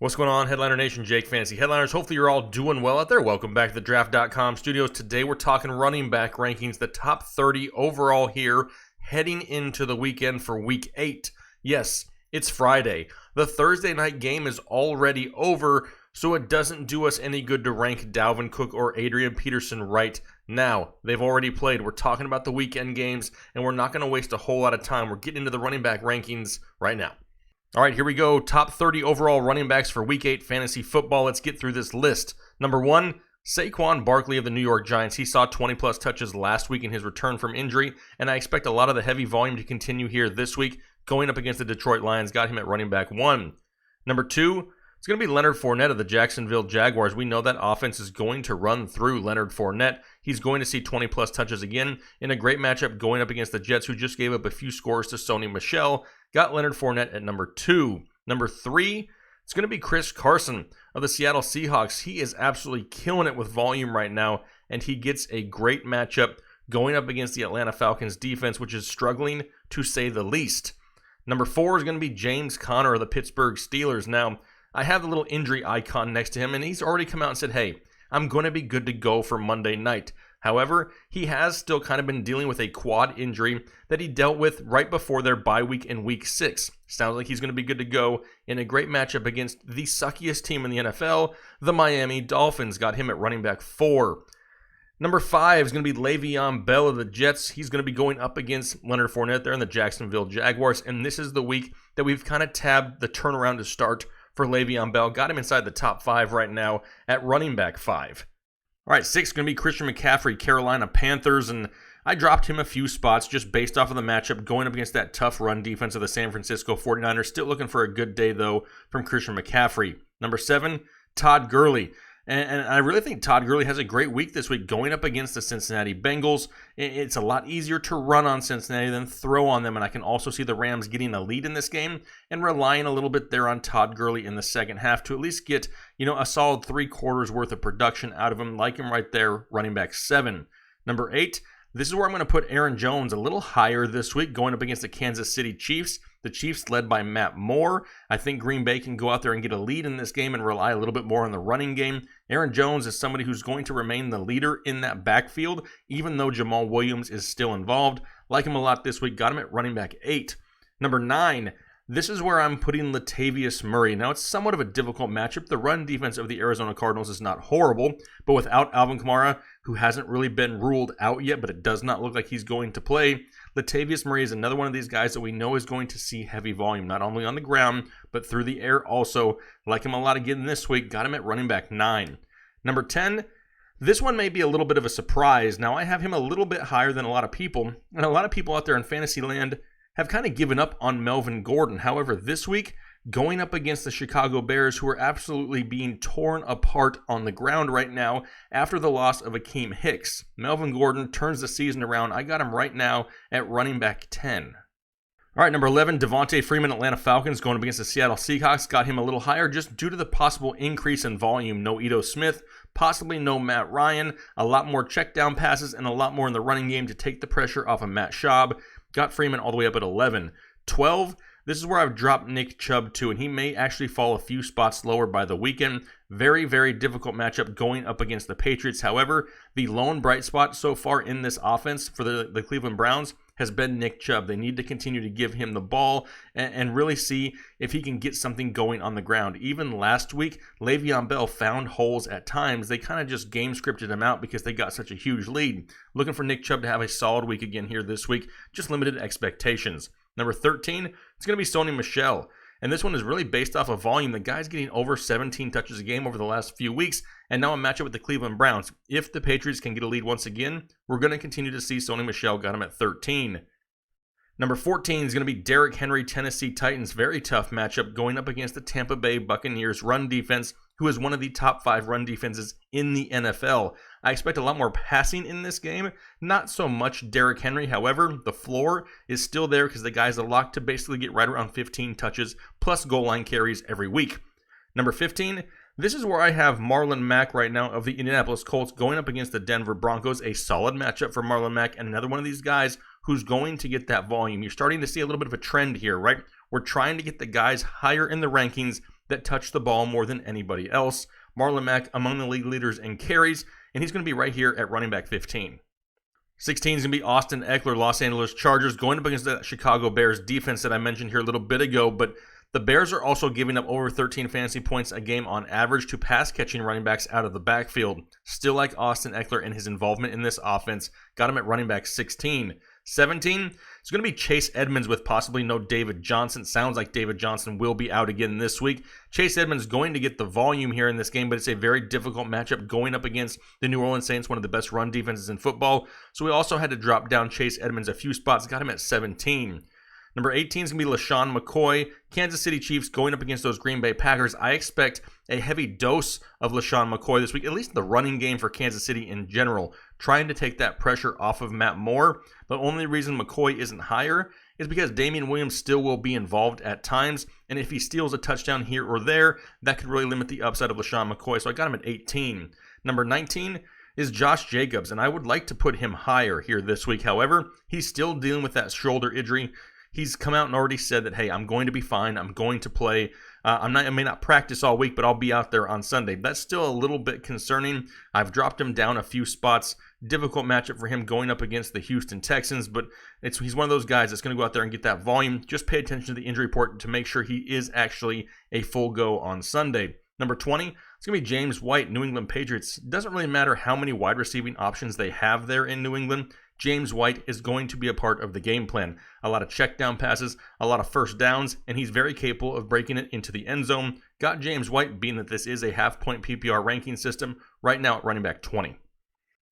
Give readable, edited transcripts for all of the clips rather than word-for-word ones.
What's going on, Headliner Nation? Jake Fantasy Headliners. Hopefully you're all doing well out there. Welcome back to the Draft.com studios. Today we're talking running back rankings, the top 30 overall here, heading into the weekend for Week 8. Yes, it's Friday. The Thursday night game is already over, so it doesn't do us any good to rank Dalvin Cook or Adrian Peterson right now. They've already played. We're talking about the weekend games, and we're not going to waste a whole lot of time. We're getting into the running back rankings right now. All right, here we go. Top 30 overall running backs for Week 8 fantasy football. Let's get through this list. Number 1, Saquon Barkley of the New York Giants. He saw 20-plus touches last week in his return from injury, and I expect a lot of the heavy volume to continue here this week. Going up against the Detroit Lions, got him at running back 1. Number 2, it's going to be Leonard Fournette of the Jacksonville Jaguars. We know that offense is going to run through Leonard Fournette. He's going to see 20-plus touches again in a great matchup going up against the Jets, who just gave up a few scores to Sony Michel. Got Leonard Fournette at number 2. Number 3, it's going to be Chris Carson of the Seattle Seahawks. He is absolutely killing it with volume right now, and he gets a great matchup going up against the Atlanta Falcons defense, which is struggling to say the least. Number 4 is going to be James Conner of the Pittsburgh Steelers. Now, I have the little injury icon next to him, and he's already come out and said, hey, I'm going to be good to go for Monday night. However, he has still kind of been dealing with a quad injury that he dealt with right before their bye week in Week 6. Sounds like he's going to be good to go in a great matchup against the suckiest team in the NFL, the Miami Dolphins. Got him at running back 4. Number 5 is going to be Le'Veon Bell of the Jets. He's going to be going up against Leonard Fournette there in the Jacksonville Jaguars, and this is the week that we've kind of tabbed the turnaround to start for Le'Veon Bell. Got him inside the top 5 right now at running back 5. All right, 6 is going to be Christian McCaffrey, Carolina Panthers, and I dropped him a few spots just based off of the matchup going up against that tough run defense of the San Francisco 49ers. Still looking for a good day, though, from Christian McCaffrey. Number 7, Todd Gurley. And I really think Todd Gurley has a great week this week going up against the Cincinnati Bengals. It's a lot easier to run on Cincinnati than throw on them, and I can also see the Rams getting a lead in this game and relying a little bit there on Todd Gurley in the second half to at least get, a solid 3 quarters worth of production out of him. Like him right there, running back 7. Number 8, this is where I'm going to put Aaron Jones a little higher this week going up against the Kansas City Chiefs. The Chiefs led by Matt Moore. I think Green Bay can go out there and get a lead in this game and rely a little bit more on the running game. Aaron Jones is somebody who's going to remain the leader in that backfield, even though Jamal Williams is still involved. Like him a lot this week. Got him at running back 8. Number 9, this is where I'm putting Latavius Murray. Now, it's somewhat of a difficult matchup. The run defense of the Arizona Cardinals is not horrible, but without Alvin Kamara, who hasn't really been ruled out yet, but it does not look like he's going to play, Latavius Murray is another one of these guys that we know is going to see heavy volume, not only on the ground, but through the air also. Like him a lot again this week. Got him at running back 9. Number 10, this one may be a little bit of a surprise. Now, I have him a little bit higher than a lot of people, and a lot of people out there in fantasy land have kind of given up on Melvin Gordon. However, this week, going up against the Chicago Bears, who are absolutely being torn apart on the ground right now after the loss of Akeem Hicks, Melvin Gordon turns the season around. I got him right now at running back 10. All right, number 11, Devonta Freeman, Atlanta Falcons, going up against the Seattle Seahawks. Got him a little higher just due to the possible increase in volume. No Ito Smith, possibly no Matt Ryan, a lot more check down passes, and a lot more in the running game to take the pressure off of Matt Schaub. Got Freeman all the way up at 11. 12, this is where I've dropped Nick Chubb to, and he may actually fall a few spots lower by the weekend. Very, very difficult matchup going up against the Patriots. However, the lone bright spot so far in this offense for the Cleveland Browns has been Nick Chubb. They need to continue to give him the ball and really see if he can get something going on the ground. Even last week, Le'Veon Bell found holes at times. They kind of just game scripted him out because they got such a huge lead. Looking for Nick Chubb to have a solid week again here this week. Just limited expectations. Number 13, it's going to be Sony Michel. And this one is really based off of volume. The guy's getting over 17 touches a game over the last few weeks, and now a matchup with the Cleveland Browns. If the Patriots can get a lead once again, we're going to continue to see Sony Michel. Got him at 13. Number 14 is going to be Derrick Henry, Tennessee Titans. Very tough matchup going up against the Tampa Bay Buccaneers run defense, who is one of the top 5 run defenses in the NFL. I expect a lot more passing in this game. Not so much Derrick Henry. However, the floor is still there because the guy's a lock to basically get right around 15 touches plus goal line carries every week. Number 15, this is where I have Marlin Mac right now of the Indianapolis Colts going up against the Denver Broncos. A solid matchup for Marlin Mac and another one of these guys who's going to get that volume. You're starting to see a little bit of a trend here, right? We're trying to get the guys higher in the rankings that touch the ball more than anybody else. Marlin Mac among the league leaders in carries, and he's going to be right here at running back 15. 16 is going to be Austin Eckler, Los Angeles Chargers, going up against the Chicago Bears defense that I mentioned here a little bit ago, but the Bears are also giving up over 13 fantasy points a game on average to pass-catching running backs out of the backfield. Still like Austin Eckler and his involvement in this offense. Got him at running back 16. 17 is going to be Chase Edmunds with possibly no David Johnson. Sounds like David Johnson will be out again this week. Chase Edmunds going to get the volume here in this game, but it's a very difficult matchup going up against the New Orleans Saints, one of the best run defenses in football. So we also had to drop down Chase Edmunds a few spots. Got him at 17. Number 18 is going to be LaShawn McCoy. Kansas City Chiefs going up against those Green Bay Packers. I expect a heavy dose of LaShawn McCoy this week, at least the running game for Kansas City in general, trying to take that pressure off of Matt Moore. The only reason McCoy isn't higher is because Damian Williams still will be involved at times, and if he steals a touchdown here or there, that could really limit the upside of LaShawn McCoy, so I got him at 18. Number 19 is Josh Jacobs, and I would like to put him higher here this week. However, he's still dealing with that shoulder injury. He's come out and already said that, hey, I'm going to be fine. I'm going to play. I may not practice all week, but I'll be out there on Sunday. That's still a little bit concerning. I've dropped him down a few spots. Difficult matchup for him going up against the Houston Texans, but he's one of those guys that's going to go out there and get that volume. Just pay attention to the injury report to make sure he is actually a full go on Sunday. Number 20, it's going to be James White, New England Patriots. It doesn't really matter how many wide receiving options they have there in New England. James White is going to be a part of the game plan. A lot of check down passes, a lot of first downs, and he's very capable of breaking it into the end zone. Got James White, being that this is a half-point PPR ranking system, right now at running back 20.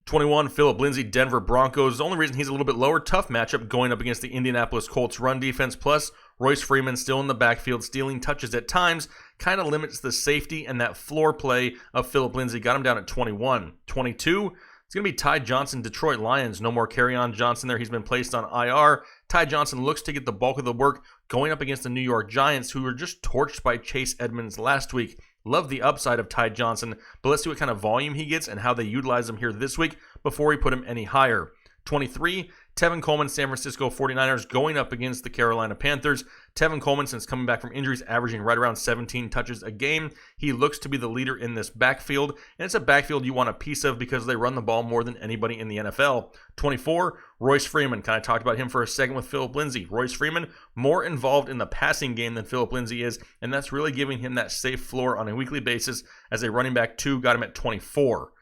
21, Phillip, Lindsey, Denver Broncos. The only reason he's a little bit lower, tough matchup going up against the Indianapolis Colts run defense. Plus, Royce Freeman still in the backfield, stealing touches at times, kind of limits the safety and that floor play of Phillip Lindsey. Got him down at 21. 22, it's going to be Ty Johnson, Detroit Lions. No more Kerryon Johnson there. He's been placed on IR. Ty Johnson looks to get the bulk of the work going up against the New York Giants, who were just torched by Chase Edmunds last week. Love the upside of Ty Johnson, but let's see what kind of volume he gets and how they utilize him here this week before we put him any higher. 23, Tevin Coleman, San Francisco 49ers going up against the Carolina Panthers. Tevin Coleman, since coming back from injuries, averaging right around 17 touches a game. He looks to be the leader in this backfield, and it's a backfield you want a piece of because they run the ball more than anybody in the NFL. 24, Royce Freeman. Kind of talked about him for a second with Phillip Lindsey. Royce Freeman, more involved in the passing game than Phillip Lindsey is, and that's really giving him that safe floor on a weekly basis as a running back 2. Got him at 24.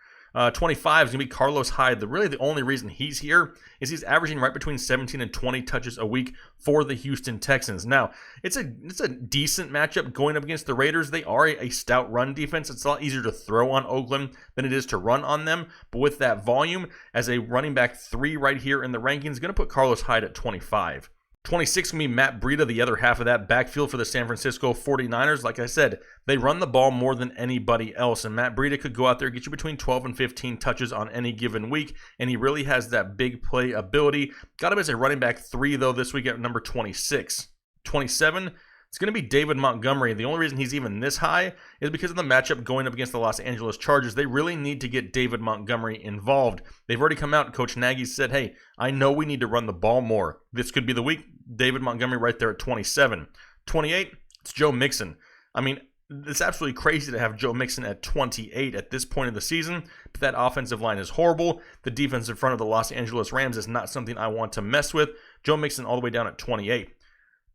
25 is going to be Carlos Hyde. The only reason he's here is he's averaging right between 17 and 20 touches a week for the Houston Texans. Now, it's a decent matchup going up against the Raiders. They are a stout run defense. It's a lot easier to throw on Oakland than it is to run on them. But with that volume, as a running back 3 right here in the rankings, going to put Carlos Hyde at 25. 26 going to be Matt Breda, the other half of that backfield for the San Francisco 49ers. Like I said, they run the ball more than anybody else, and Matt Breda could go out there and get you between 12 and 15 touches on any given week, and he really has that big play ability. Got him as a running back 3, though, this week at number 26. 27, it's going to be David Montgomery. The only reason he's even this high is because of the matchup going up against the Los Angeles Chargers. They really need to get David Montgomery involved. They've already come out, and Coach Nagy said, hey, I know we need to run the ball more. This could be the week. David Montgomery right there at 27. 28, it's Joe Mixon. I mean, it's absolutely crazy to have Joe Mixon at 28 at this point of the season, but that offensive line is horrible. The defense in front of the Los Angeles Rams is not something I want to mess with. Joe Mixon all the way down at 28.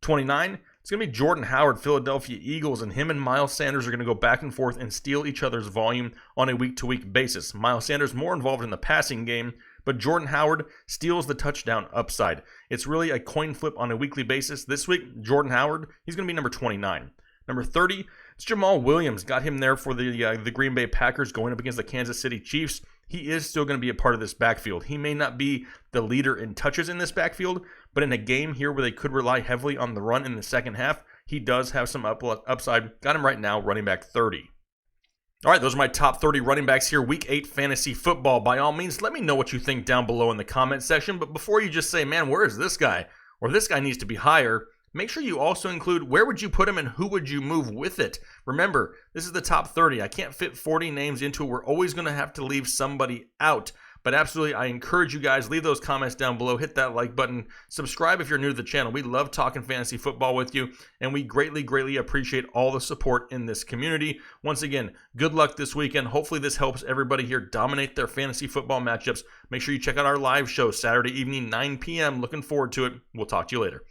29, it's going to be Jordan Howard, Philadelphia Eagles, and him and Miles Sanders are going to go back and forth and steal each other's volume on a week-to-week basis. Miles Sanders more involved in the passing game, but Jordan Howard steals the touchdown upside. It's really a coin flip on a weekly basis. This week, Jordan Howard, he's going to be number 29. Number 30, it's Jamal Williams. Got him there for the Green Bay Packers going up against the Kansas City Chiefs. He is still going to be a part of this backfield. He may not be the leader in touches in this backfield, but in a game here where they could rely heavily on the run in the second half, he does have some upside. Got him right now, running back 30. All right, those are my top 30 running backs here, Week 8 fantasy football. By all means, let me know what you think down below in the comment section. But before you just say, man, where is this guy? Or this guy needs to be higher, make sure you also include where would you put him and who would you move with it. Remember, this is the top 30. I can't fit 40 names into it. We're always going to have to leave somebody out. But absolutely, I encourage you guys, leave those comments down below, hit that like button, subscribe if you're new to the channel. We love talking fantasy football with you, and we greatly appreciate all the support in this community. Once again, good luck this weekend. Hopefully this helps everybody here dominate their fantasy football matchups. Make sure you check out our live show Saturday evening, 9 p.m. Looking forward to it. We'll talk to you later.